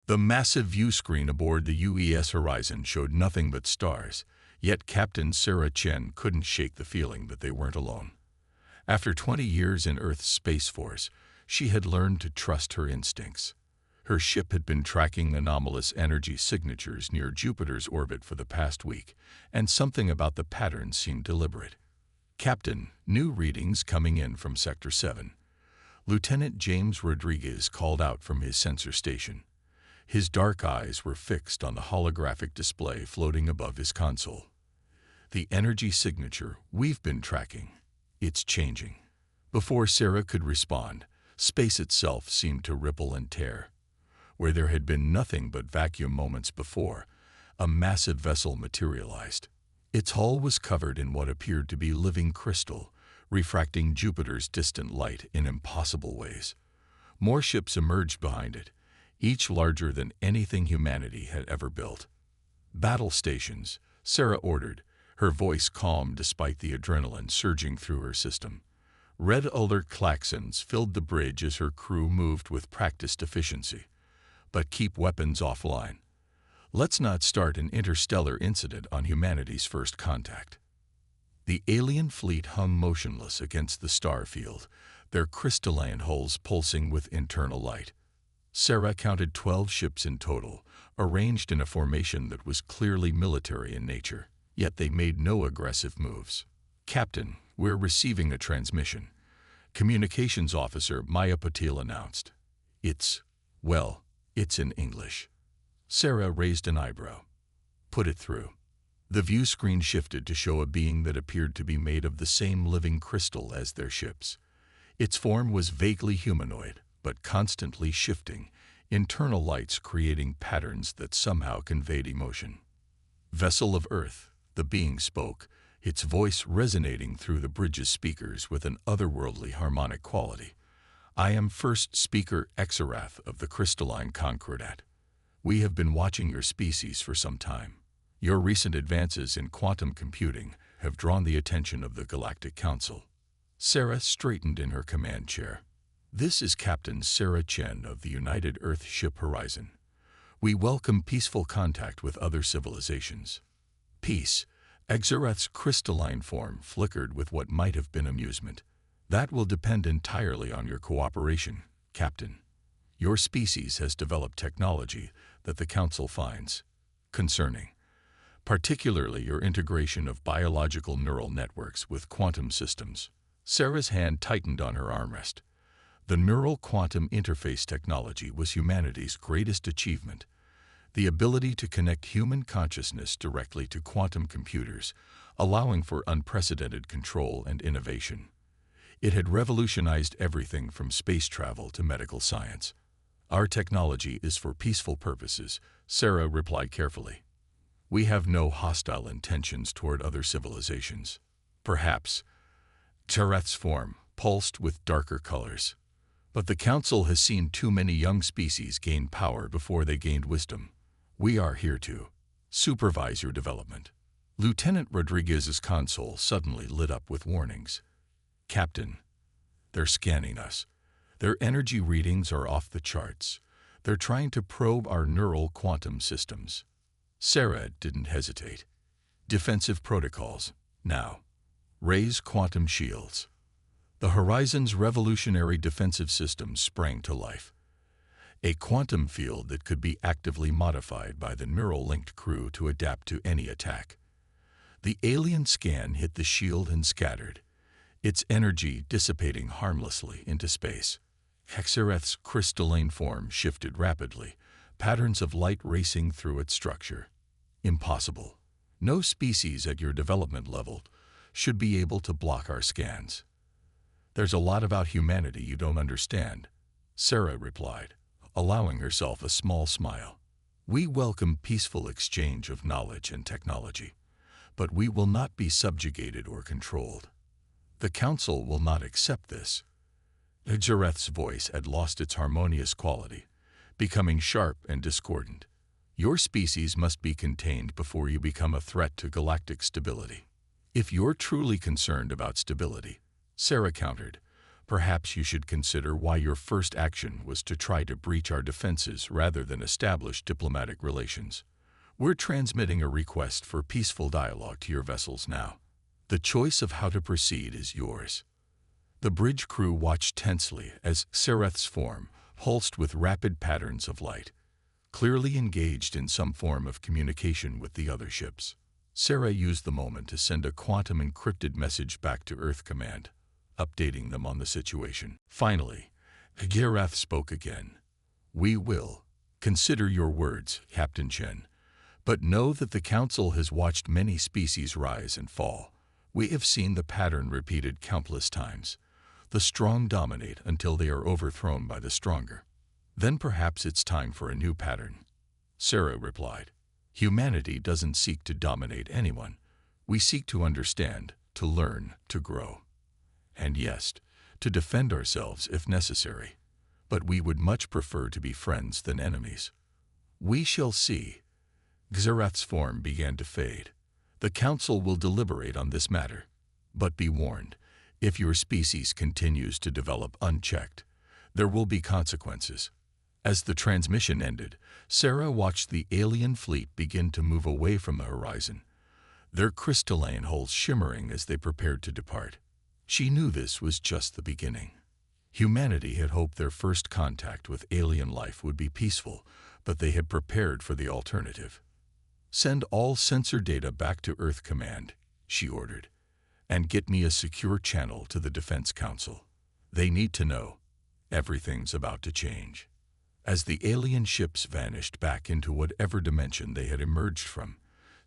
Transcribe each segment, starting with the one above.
The massive view screen aboard the UES Horizon showed nothing but stars, yet Captain Sarah Chen couldn't shake the feeling that they weren't alone. After 20 years in Earth's Space Force, she had learned to trust her instincts. Her ship had been tracking anomalous energy signatures near Jupiter's orbit for the past week, and something about the pattern seemed deliberate. "Captain, new readings coming in from Sector 7. Lieutenant James Rodriguez called out from his sensor station. His dark eyes were fixed on the holographic display floating above his console. "The energy signature we've been tracking. It's changing." Before Sarah could respond, space itself seemed to ripple and tear. Where there had been nothing but vacuum moments before, a massive vessel materialized. Its hull was covered in what appeared to be living crystal, refracting Jupiter's distant light in impossible ways. More ships emerged behind it, each larger than anything humanity had ever built. "Battle stations," Sarah ordered, her voice calm despite the adrenaline surging through her system. Red alert klaxons filled the bridge as her crew moved with practiced efficiency. "But keep weapons offline. Let's not start an interstellar incident on humanity's first contact." The alien fleet hung motionless against the star field, their crystalline hulls pulsing with internal light. Sarah counted 12 ships in total, arranged in a formation that was clearly military in nature, yet they made no aggressive moves. "Captain, we're receiving a transmission," Communications Officer Maya Patil announced. It's in English." Sarah raised an eyebrow. "Put it through." The view screen shifted to show a being that appeared to be made of the same living crystal as their ships. Its form was vaguely humanoid, but constantly shifting, internal lights creating patterns that somehow conveyed emotion. "Vessel of Earth," the being spoke, its voice resonating through the bridge's speakers with an otherworldly harmonic quality. "I am First Speaker Exarath of the Crystalline Concordat. We have been watching your species for some time. Your recent advances in quantum computing have drawn the attention of the Galactic Council." Sarah straightened in her command chair. "This is Captain Sarah Chen of the United Earth Ship Horizon. We welcome peaceful contact with other civilizations." "Peace." Exarath's crystalline form flickered with what might have been amusement. "That will depend entirely on your cooperation, Captain. Your species has developed technology that the Council finds concerning, particularly your integration of biological neural networks with quantum systems." Sarah's hand tightened on her armrest. The neural quantum interface technology was humanity's greatest achievement. The ability to connect human consciousness directly to quantum computers, allowing for unprecedented control and innovation. It had revolutionized everything from space travel to medical science. "Our technology is for peaceful purposes," Sarah replied carefully. "We have no hostile intentions toward other civilizations." "Perhaps." Exarath's form pulsed with darker colors. "But the Council has seen too many young species gain power before they gained wisdom. We are here to supervise your development." Lieutenant Rodriguez's console suddenly lit up with warnings. "Captain, they're scanning us. Their energy readings are off the charts. They're trying to probe our neural quantum systems." Sarah didn't hesitate. "Defensive protocols, now. Raise quantum shields." The Horizon's revolutionary defensive system sprang to life. A quantum field that could be actively modified by the neural-linked crew to adapt to any attack. The alien scan hit the shield and scattered, its energy dissipating harmlessly into space. Exarath's crystalline form shifted rapidly, patterns of light racing through its structure. "Impossible. No species at your development level should be able to block our scans." "There's a lot about humanity you don't understand," Sarah replied, allowing herself a small smile. "We welcome peaceful exchange of knowledge and technology, but we will not be subjugated or controlled. The Council will not accept this." Exarath's voice had lost its harmonious quality, becoming sharp and discordant. "Your species must be contained before you become a threat to galactic stability." "If you're truly concerned about stability," Sarah countered, Perhaps you should consider why your first action was to try to breach our defenses rather than establish diplomatic relations. We're transmitting a request for peaceful dialogue to your vessels now. The choice of how to proceed is yours." The bridge crew watched tensely as Sereth's form pulsed with rapid patterns of light, clearly engaged in some form of communication with the other ships. Sarah used the moment to send a quantum-encrypted message back to Earth Command, updating them on the situation. Finally, Garath spoke again. "We will consider your words, Captain Chen, but know that the Council has watched many species rise and fall. We have seen the pattern repeated countless times. The strong dominate until they are overthrown by the stronger. Then perhaps it's time for a new pattern." Sarah replied, "Humanity doesn't seek to dominate anyone. We seek to understand, to learn, to grow. And yes, to defend ourselves if necessary. But we would much prefer to be friends than enemies. We shall see." Xerath's form began to fade. "The Council will deliberate on this matter. But be warned, if your species continues to develop unchecked, there will be consequences." As the transmission ended, Sarah watched the alien fleet begin to move away from the horizon, their crystalline hulls shimmering as they prepared to depart. She knew this was just the beginning. Humanity had hoped their first contact with alien life would be peaceful, but they had prepared for the alternative. "Send all sensor data back to Earth Command," she ordered, "and get me a secure channel to the Defense Council. They need to know. Everything's about to change." As the alien ships vanished back into whatever dimension they had emerged from,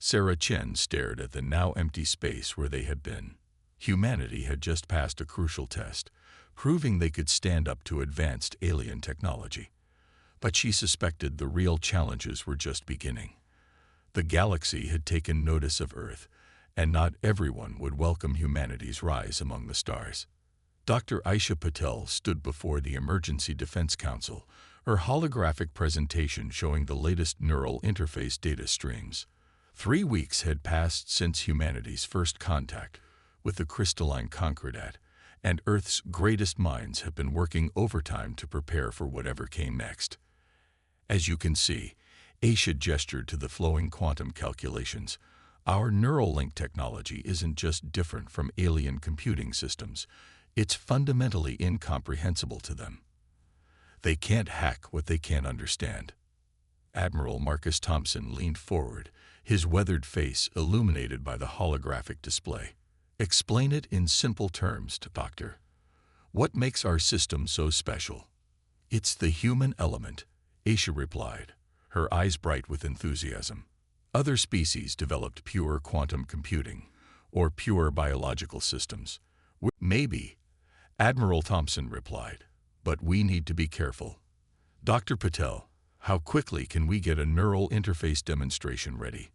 Sarah Chen stared at the now empty space where they had been. Humanity had just passed a crucial test, proving they could stand up to advanced alien technology. But she suspected the real challenges were just beginning. The galaxy had taken notice of Earth, and not everyone would welcome humanity's rise among the stars. Dr. Aisha Patel stood before the Emergency Defense Council, her holographic presentation showing the latest neural interface data streams. 3 weeks had passed since humanity's first contact with the crystalline Concordat, and Earth's greatest minds have been working overtime to prepare for whatever came next. As you can see, Aisha gestured to the flowing quantum calculations. Our neural link technology isn't just different from alien computing systems, it's fundamentally incomprehensible to them. They can't hack what they can't understand. Admiral Marcus Thompson leaned forward, his weathered face illuminated by the holographic display. "Explain it in simple terms, Doctor. What makes our system so special?" "It's the human element," Aisha replied, her eyes bright with enthusiasm. "Other species developed pure quantum computing, or pure biological systems. Maybe," Admiral Thompson replied, "but we need to be careful. Dr. Patel, how quickly can we get a neural interface demonstration ready?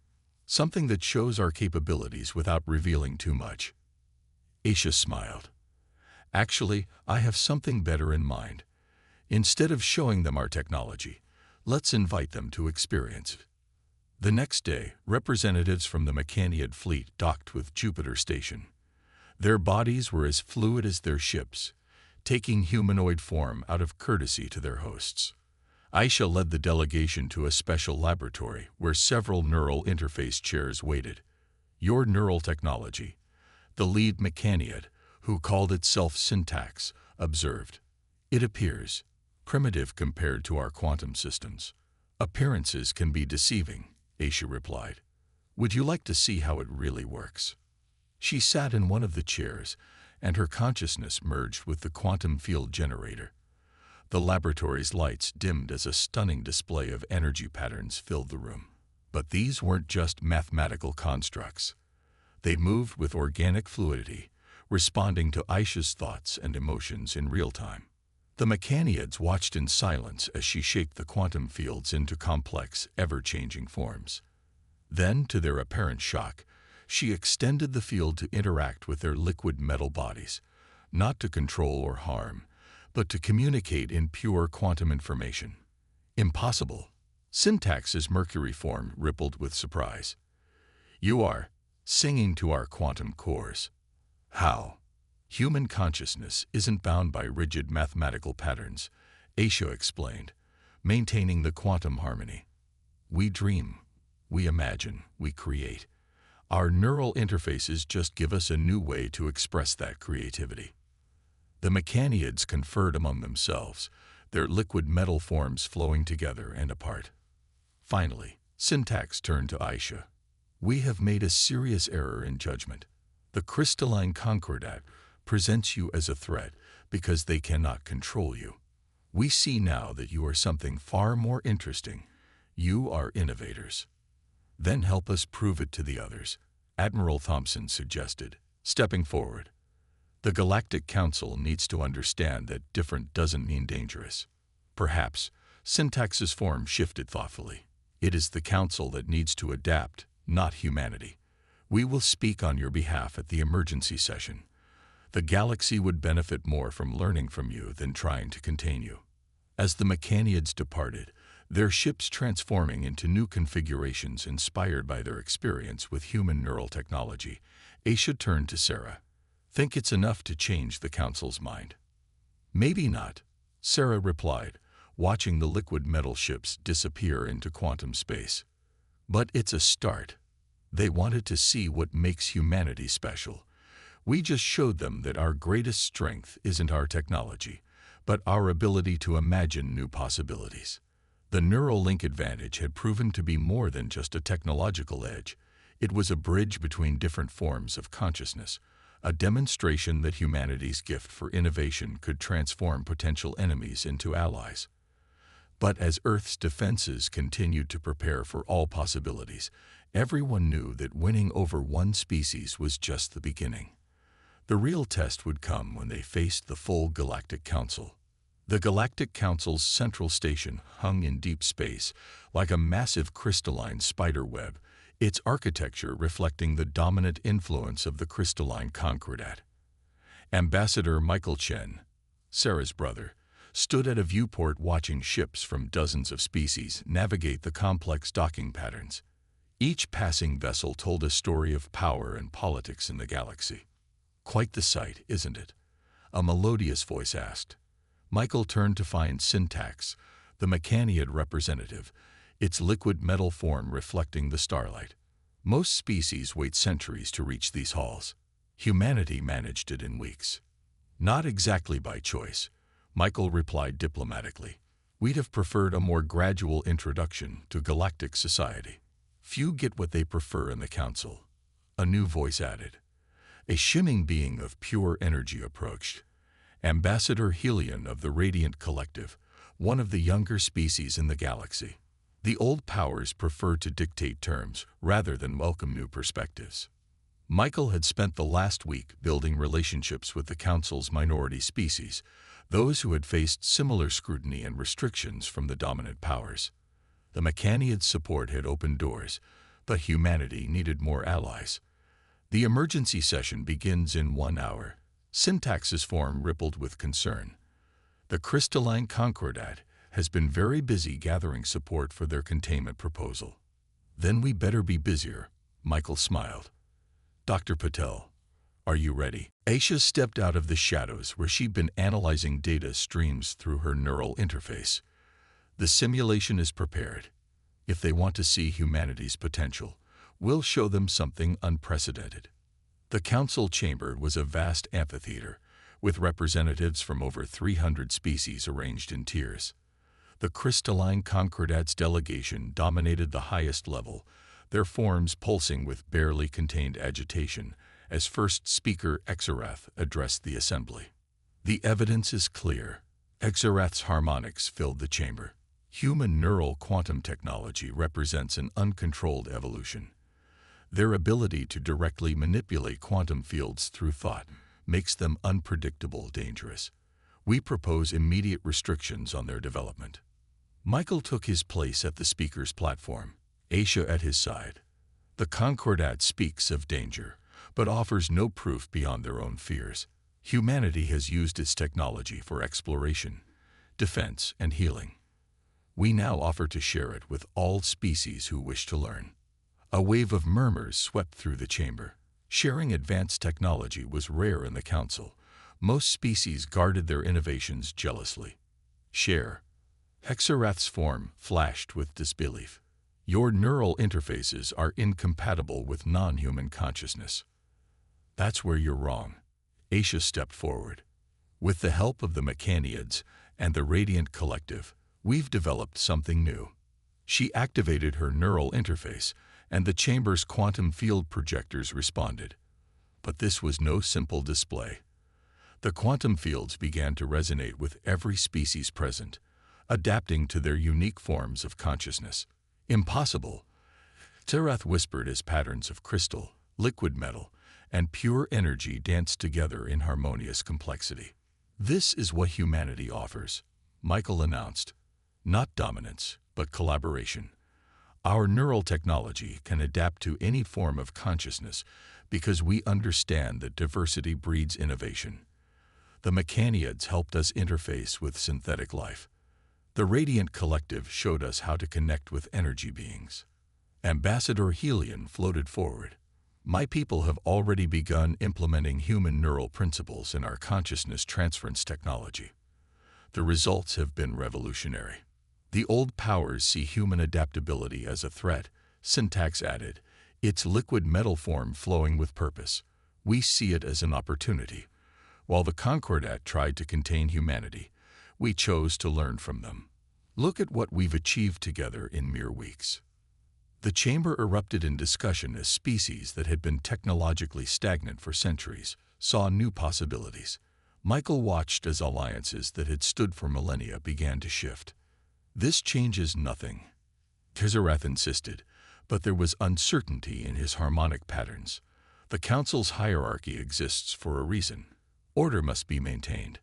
Something that shows our capabilities without revealing too much." Aisha smiled. "Actually, I have something better in mind. Instead of showing them our technology, let's invite them to experience it." The next day, representatives from the Mechaniad fleet docked with Jupiter Station. Their bodies were as fluid as their ships, taking humanoid form out of courtesy to their hosts. Aisha led the delegation to a special laboratory where several neural interface chairs waited. "Your neural technology," the lead Mechaniad, who called itself Syntax, observed. "It appears primitive compared to our quantum systems." "Appearances can be deceiving," Aisha replied. "Would you like to see how it really works?" She sat in one of the chairs, and her consciousness merged with the quantum field generator. The laboratory's lights dimmed as a stunning display of energy patterns filled the room. But these weren't just mathematical constructs. They moved with organic fluidity, responding to Aisha's thoughts and emotions in real time. The Mechaniads watched in silence as she shaped the quantum fields into complex, ever-changing forms. Then, to their apparent shock, she extended the field to interact with their liquid metal bodies, not to control or harm, but to communicate in pure quantum information. "Impossible." Syntax's mercury form rippled with surprise. "You are singing to our quantum cores." "How?" Human consciousness isn't bound by rigid mathematical patterns, Aisha explained, maintaining the quantum harmony. We dream, we imagine, we create. Our neural interfaces just give us a new way to express that creativity. The Mechaniads conferred among themselves, their liquid metal forms flowing together and apart. Finally, Syntax turned to Aisha. We have made a serious error in judgment. The crystalline concordat presents you as a threat because they cannot control you. We see now that you are something far more interesting. You are innovators. Then help us prove it to the others, Admiral Thompson suggested, stepping forward. The Galactic Council needs to understand that different doesn't mean dangerous. Perhaps, Syntax's form shifted thoughtfully. It is the Council that needs to adapt, not humanity. We will speak on your behalf at the emergency session. The galaxy would benefit more from learning from you than trying to contain you. As the Mechaniads departed, their ships transforming into new configurations inspired by their experience with human neural technology, Aisha turned to Sarah. Think it's enough to change the Council's mind? Maybe not, Sarah replied, watching the liquid metal ships disappear into quantum space. But it's a start. They wanted to see what makes humanity special. We just showed them that our greatest strength isn't our technology, but our ability to imagine new possibilities. The neural link advantage had proven to be more than just a technological edge. It was a bridge between different forms of consciousness, a demonstration that humanity's gift for innovation could transform potential enemies into allies. But as Earth's defenses continued to prepare for all possibilities, everyone knew that winning over one species was just the beginning. The real test would come when they faced the full Galactic Council. The Galactic Council's central station hung in deep space, like a massive crystalline spider web, its architecture reflecting the dominant influence of the crystalline concordat. Ambassador Michael Chen, Sarah's brother, stood at a viewport watching ships from dozens of species navigate the complex docking patterns. Each passing vessel told a story of power and politics in the galaxy. Quite the sight, isn't it? A melodious voice asked. Michael turned to find Syntax, the Mechaniad representative, its liquid metal form reflecting the starlight. Most species wait centuries to reach these halls. Humanity managed it in weeks. Not exactly by choice, Michael replied diplomatically. We'd have preferred a more gradual introduction to galactic society. Few get what they prefer in the Council. A new voice added. A shimming being of pure energy approached. Ambassador Helion of the Radiant Collective, one of the younger species in the galaxy. The old powers prefer to dictate terms rather than welcome new perspectives. Michael had spent the last week building relationships with the Council's minority species, those who had faced similar scrutiny and restrictions from the dominant powers. The Mechaniad's support had opened doors, but humanity needed more allies. The emergency session begins in 1 hour. Syntax's form rippled with concern. The crystalline concordat has been very busy gathering support for their containment proposal. Then we better be busier, Michael smiled. Dr. Patel, are you ready? Aisha stepped out of the shadows where she'd been analyzing data streams through her neural interface. The simulation is prepared. If they want to see humanity's potential, we'll show them something unprecedented. The council chamber was a vast amphitheater, with representatives from over 300 species arranged in tiers. The crystalline concordat's delegation dominated the highest level, their forms pulsing with barely contained agitation, as first speaker Exarath addressed the assembly. The evidence is clear. Exarath's harmonics filled the chamber. Human neural quantum technology represents an uncontrolled evolution. Their ability to directly manipulate quantum fields through thought makes them unpredictable, dangerous. We propose immediate restrictions on their development. Michael took his place at the speaker's platform, Aisha at his side. The Concordat speaks of danger, but offers no proof beyond their own fears. Humanity has used its technology for exploration, defense, and healing. We now offer to share it with all species who wish to learn. A wave of murmurs swept through the chamber. Sharing advanced technology was rare in the council, Most species guarded their innovations jealously. Share. Hexarath's form flashed with disbelief. Your neural interfaces are incompatible with non-human consciousness. That's where you're wrong. Aisha stepped forward. With the help of the Mechaniads and the Radiant Collective, we've developed something new. She activated her neural interface, and the chamber's quantum field projectors responded. But this was no simple display. The quantum fields began to resonate with every species present, adapting to their unique forms of consciousness. Impossible, Terath whispered as patterns of crystal, liquid metal, and pure energy danced together in harmonious complexity. This is what humanity offers, Michael announced. Not dominance, but collaboration. Our neural technology can adapt to any form of consciousness because we understand that diversity breeds innovation. The Mechaniads helped us interface with synthetic life. The Radiant Collective showed us how to connect with energy beings. Ambassador Helion floated forward. My people have already begun implementing human neural principles in our consciousness transference technology. The results have been revolutionary. The old powers see human adaptability as a threat, Syntax added, its liquid metal form flowing with purpose. We see it as an opportunity. While the Concordat tried to contain humanity, we chose to learn from them. Look at what we've achieved together in mere weeks. The chamber erupted in discussion as species that had been technologically stagnant for centuries saw new possibilities. Michael watched as alliances that had stood for millennia began to shift. This changes nothing, Tizarath insisted, but there was uncertainty in his harmonic patterns. The Council's hierarchy exists for a reason. Order must be maintained.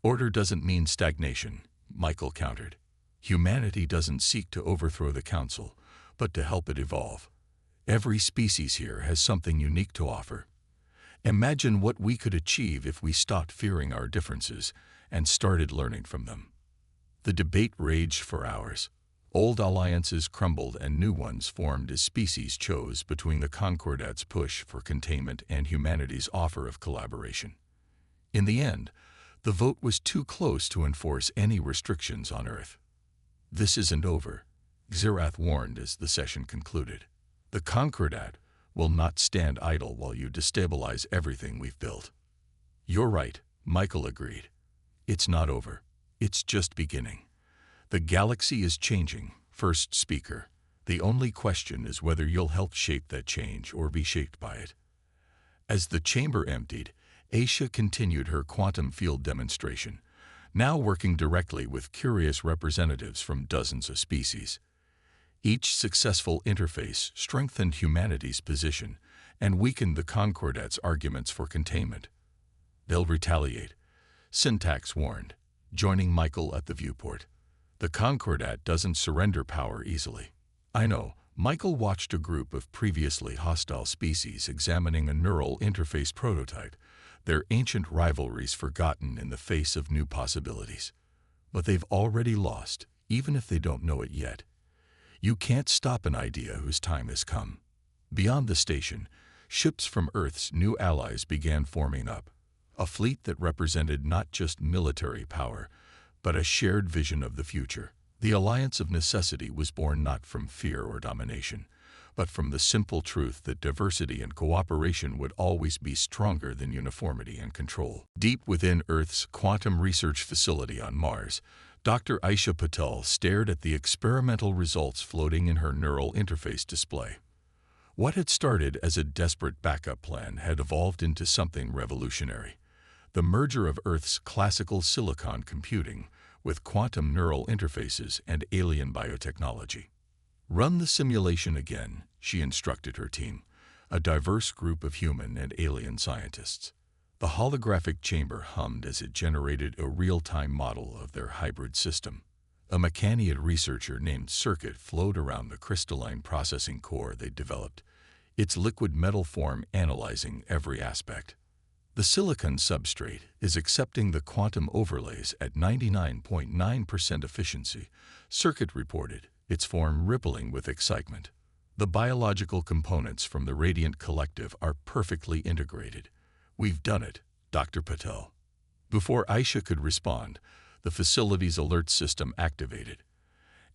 Order doesn't mean stagnation, Michael countered. Humanity doesn't seek to overthrow the Council, but to help it evolve. Every species here has something unique to offer. Imagine what we could achieve if we stopped fearing our differences and started learning from them. The debate raged for hours. Old alliances crumbled and new ones formed as species chose between the Concordat's push for containment and humanity's offer of collaboration. In the end, the vote was too close to enforce any restrictions on Earth. This isn't over, Xerath warned as the session concluded. The Concordat will not stand idle while you destabilize everything we've built. You're right, Michael agreed. It's not over. It's just beginning. The galaxy is changing, first speaker. The only question is whether you'll help shape that change or be shaped by it. As the chamber emptied, Aisha continued her quantum field demonstration, now working directly with curious representatives from dozens of species. Each successful interface strengthened humanity's position and weakened the Concordat's arguments for containment. They'll retaliate, Syntax warned, joining Michael at the viewport. The Concordat doesn't surrender power easily. I know, Michael watched a group of previously hostile species examining a neural interface prototype, their ancient rivalries forgotten in the face of new possibilities. But they've already lost, even if they don't know it yet. You can't stop an idea whose time has come. Beyond the station, ships from Earth's new allies began forming up, a fleet that represented not just military power, but a shared vision of the future. The alliance of necessity was born not from fear or domination, but from the simple truth that diversity and cooperation would always be stronger than uniformity and control. Deep within Earth's quantum research facility on Mars, Dr. Aisha Patel stared at the experimental results floating in her neural interface display. What had started as a desperate backup plan had evolved into something revolutionary. The merger of Earth's classical silicon computing with quantum neural interfaces and alien biotechnology. Run the simulation again, she instructed her team, a diverse group of human and alien scientists. The holographic chamber hummed as it generated a real-time model of their hybrid system. A Mechaniad researcher named Circuit flowed around the crystalline processing core they'd developed, its liquid metal form analyzing every aspect. The silicon substrate is accepting the quantum overlays at 99.9% efficiency, Circuit reported, its form rippling with excitement. The biological components from the Radiant Collective are perfectly integrated. We've done it, Dr. Patel. Before Aisha could respond, the facility's alert system activated.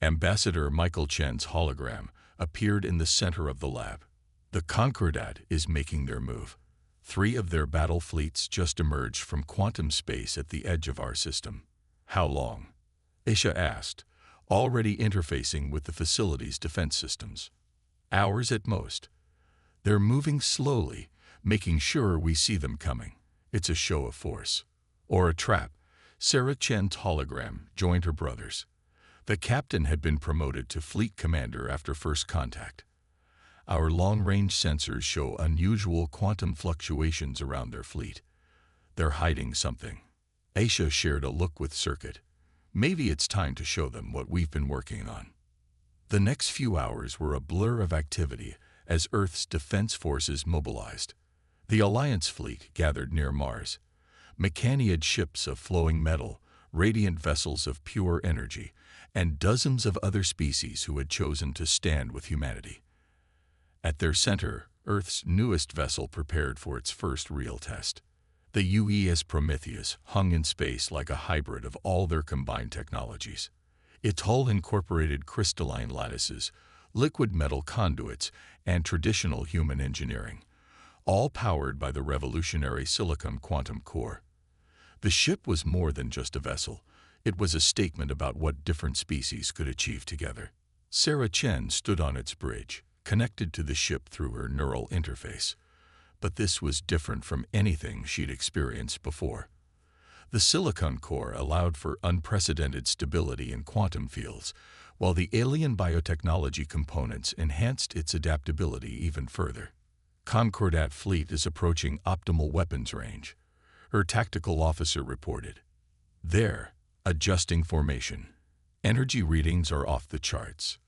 Ambassador Michael Chen's hologram appeared in the center of the lab. The Concordat is making their move. 3 of their battle fleets just emerged from quantum space at the edge of our system. How long? Aisha asked, already interfacing with the facility's defense systems. Hours at most. They're moving slowly, making sure we see them coming. It's a show of force. Or a trap. Sarah Chen's hologram joined her brothers. The captain had been promoted to fleet commander after first contact. Our long-range sensors show unusual quantum fluctuations around their fleet. They're hiding something. Aisha shared a look with Circuit. Maybe it's time to show them what we've been working on. The next few hours were a blur of activity as Earth's defense forces mobilized. The Alliance fleet gathered near Mars. Mechaniad ships of flowing metal, radiant vessels of pure energy, and dozens of other species who had chosen to stand with humanity. At their center, Earth's newest vessel prepared for its first real test. The UES Prometheus hung in space like a hybrid of all their combined technologies. Its hull incorporated crystalline lattices, liquid metal conduits, and traditional human engineering, all powered by the revolutionary silicon quantum core. The ship was more than just a vessel. It was a statement about what different species could achieve together. Sarah Chen stood on its bridge, connected to the ship through her neural interface. But this was different from anything she'd experienced before. The silicon core allowed for unprecedented stability in quantum fields, while the alien biotechnology components enhanced its adaptability even further. Concordat fleet is approaching optimal weapons range, her tactical officer reported. There, adjusting formation. Energy readings are off the charts.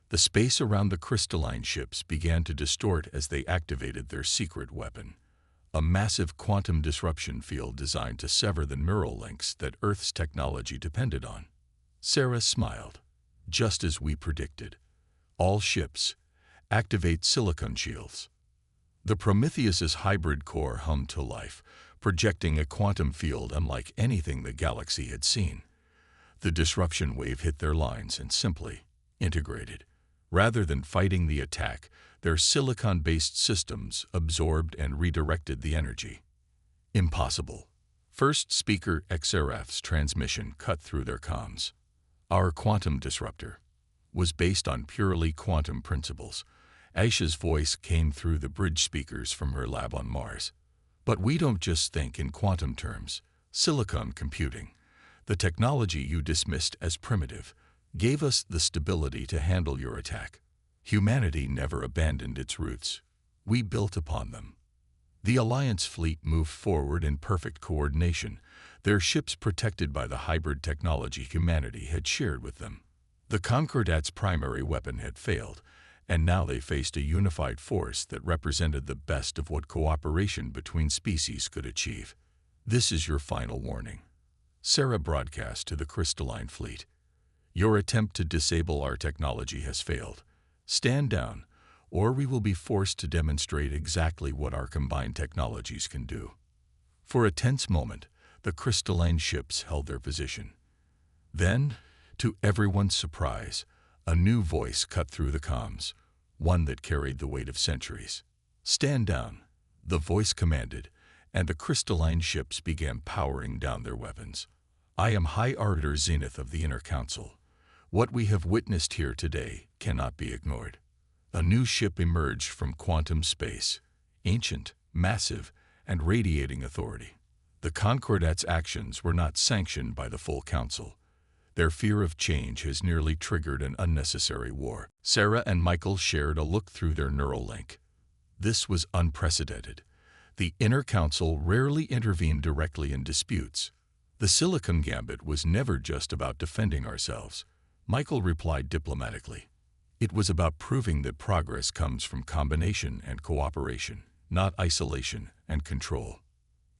The space around the crystalline ships began to distort as they activated their secret weapon, a massive quantum disruption field designed to sever the neural links that Earth's technology depended on. Sarah smiled. Just as we predicted. All ships, activate silicon shields. The Prometheus's hybrid core hummed to life, projecting a quantum field unlike anything the galaxy had seen. The disruption wave hit their lines and simply integrated. Rather than fighting the attack, their silicon-based systems absorbed and redirected the energy. Impossible. First speaker XRF's transmission cut through their comms. Our quantum disruptor was based on purely quantum principles. Aisha's voice came through the bridge speakers from her lab on Mars. But we don't just think in quantum terms. Silicon computing, the technology you dismissed as primitive, gave us the stability to handle your attack. Humanity never abandoned its roots. We built upon them. The Alliance fleet moved forward in perfect coordination, their ships protected by the hybrid technology humanity had shared with them. The Concordat's primary weapon had failed, and now they faced a unified force that represented the best of what cooperation between species could achieve. This is your final warning. Sarah broadcast to the crystalline fleet. Your attempt to disable our technology has failed. Stand down, or we will be forced to demonstrate exactly what our combined technologies can do. For a tense moment, the crystalline ships held their position. Then, to everyone's surprise, a new voice cut through the comms, one that carried the weight of centuries. Stand down, the voice commanded, and the crystalline ships began powering down their weapons. I am High Arbiter Zenith of the Inner Council. What we have witnessed here today cannot be ignored. A new ship emerged from quantum space, ancient, massive, and radiating authority. The Concordat's actions were not sanctioned by the full council. Their fear of change has nearly triggered an unnecessary war. Sarah and Michael shared a look through their neural link. This was unprecedented. The Inner Council rarely intervened directly in disputes. The Silicon Gambit was never just about defending ourselves. Michael replied diplomatically. It was about proving that progress comes from combination and cooperation, not isolation and control.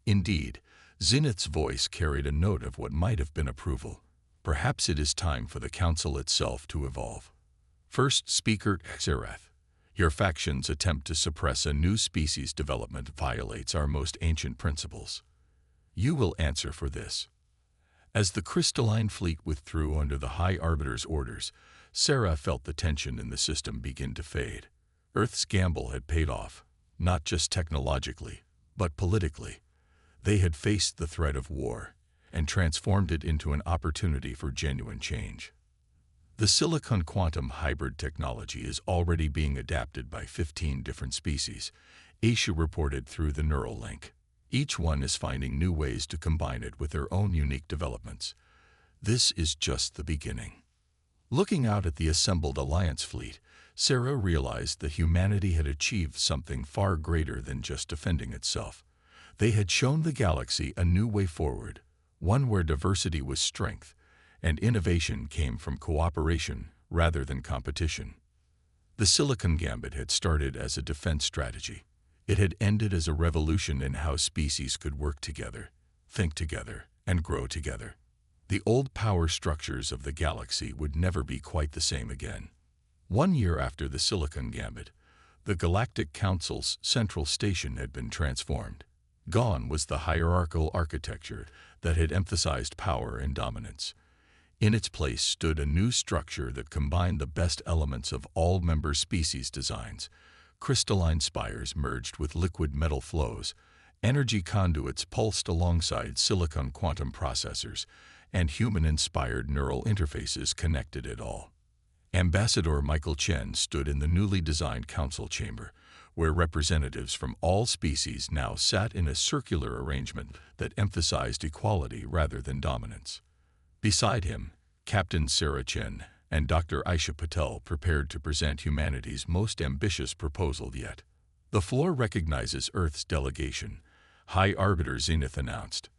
Indeed, Zenith's voice carried a note of what might have been approval. Perhaps it is time for the Council itself to evolve. First speaker Xerath. Your faction's attempt to suppress a new species development violates our most ancient principles. You will answer for this." As the crystalline fleet withdrew under the High Arbiter's orders, Sarah felt the tension in the system begin to fade. Earth's gamble had paid off, not just technologically, but politically. They had faced the threat of war and transformed it into an opportunity for genuine change. The silicon quantum hybrid technology is already being adapted by 15 different species, Asia reported through the neural link. Each one is finding new ways to combine it with their own unique developments. This is just the beginning. Looking out at the assembled Alliance fleet, Sarah realized that humanity had achieved something far greater than just defending itself. They had shown the galaxy a new way forward, one where diversity was strength, and innovation came from cooperation rather than competition. The Silicon Gambit had started as a defense strategy. It had ended as a revolution in how species could work together, think together, and grow together. The old power structures of the galaxy would never be quite the same again. 1 year after the Silicon Gambit, the Galactic Council's central station had been transformed. Gone was the hierarchical architecture that had emphasized power and dominance. In its place stood a new structure that combined the best elements of all member species designs. Crystalline spires merged with liquid metal flows, energy conduits pulsed alongside silicon quantum processors, and human-inspired neural interfaces connected it all. Ambassador Michael Chen stood in the newly designed council chamber, where representatives from all species now sat in a circular arrangement that emphasized equality rather than dominance. Beside him, Captain Sarah Chen and Dr. Aisha Patel prepared to present humanity's most ambitious proposal yet. "The floor recognizes Earth's delegation," High Arbiter Zenith announced.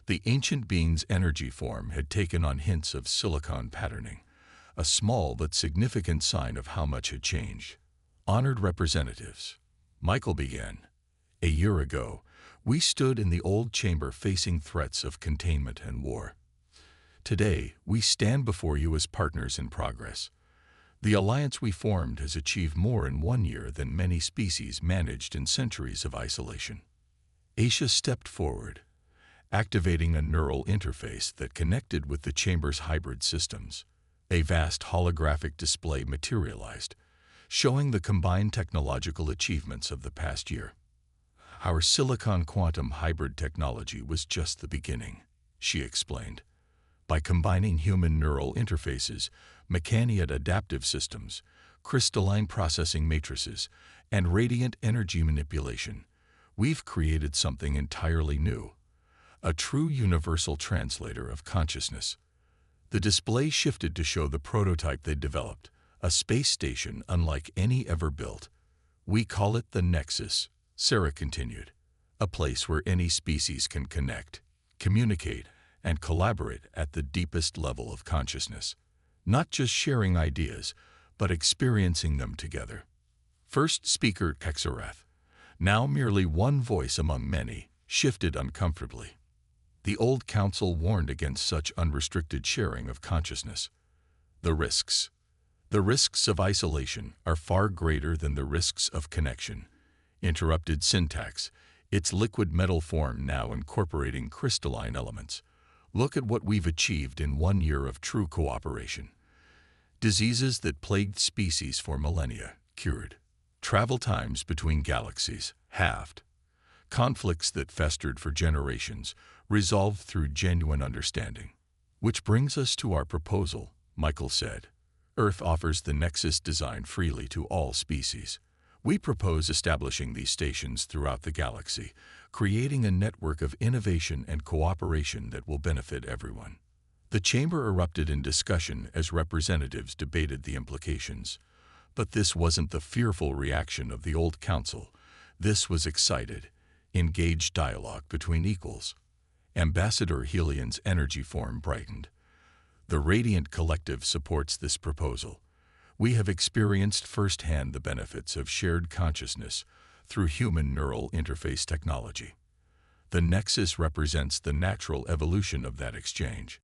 The ancient being's energy form had taken on hints of silicon patterning, a small but significant sign of how much had changed. "Honored representatives," Michael began. "A year ago, we stood in the old chamber facing threats of containment and war. Today, we stand before you as partners in progress. The alliance we formed has achieved more in 1 year than many species managed in centuries of isolation." Aisha stepped forward, activating a neural interface that connected with the chamber's hybrid systems. A vast holographic display materialized, showing the combined technological achievements of the past year. "Our silicon quantum hybrid technology was just the beginning," she explained. "By combining human neural interfaces, Mechaniad adaptive systems, crystalline processing matrices, and radiant energy manipulation, we've created something entirely new, a true universal translator of consciousness." The display shifted to show the prototype they'd developed, a space station unlike any ever built. "We call it the Nexus," Sarah continued, "a place where any species can connect, communicate, and collaborate at the deepest level of consciousness, not just sharing ideas, but experiencing them together." First speaker Kexarath, now merely one voice among many, shifted uncomfortably. The old council warned against such unrestricted sharing of consciousness. The risks of isolation are far greater than the risks of connection. Interrupted syntax, its liquid metal form now incorporating crystalline elements. "Look at what we've achieved in 1 year of true cooperation. Diseases that plagued species for millennia, cured. Travel times between galaxies, halved. Conflicts that festered for generations, resolved through genuine understanding." "Which brings us to our proposal," Michael said. "Earth offers the Nexus design freely to all species. We propose establishing these stations throughout the galaxy, creating a network of innovation and cooperation that will benefit everyone." The chamber erupted in discussion as representatives debated the implications. But this wasn't the fearful reaction of the old council. This was excited, engaged dialogue between equals. Ambassador Helian's energy form brightened. "The Radiant Collective supports this proposal. We have experienced firsthand the benefits of shared consciousness through human neural interface technology. The Nexus represents the natural evolution of that exchange."